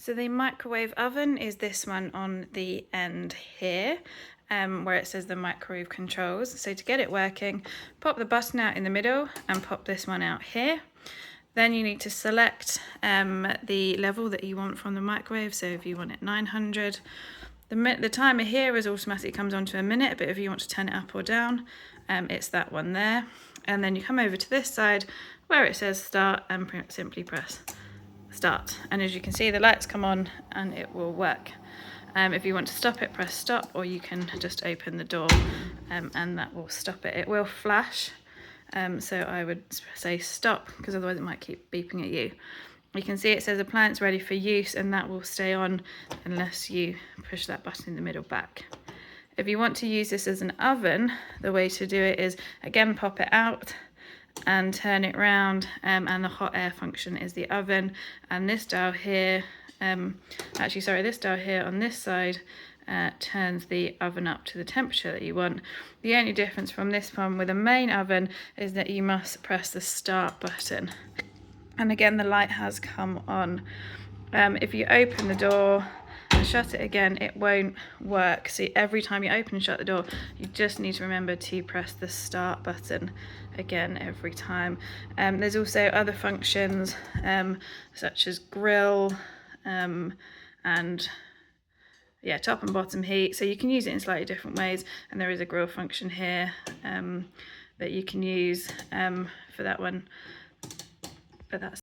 So the microwave oven is this one on the end here, where it says the microwave controls. So to get it working, pop the button out in the middle and pop this one out here. Then you need to select the level that you want from the microwave. So if you want it 900, the timer here is automatically comes on to a minute, but if you want to turn it up or down, it's that one there. And then you come over to this side where it says start and simply press start, and as you can see the lights come on and it will work. If you want to stop it, press stop, or you can just open the door and that will stop it. It will flash, so I would say stop, because otherwise it might keep beeping at you. You can see it says appliance ready for use, and that will stay on unless you push that button in the middle back. If you want to use this as an oven, the way to do it is again pop it out and turn it round, and the hot air function is the oven, and this dial here, this dial here on this side turns the oven up to the temperature that you want. The only difference from this one with a main oven is that you must press the start button, and again the light has come on. If you open the door and shut it again, it won't work. See, every time you open and shut the door, you just need to remember to press the start button again every time. There's also other functions such as grill and top and bottom heat, so you can use it in slightly different ways, and there is a grill function here that you can use for that one, but that's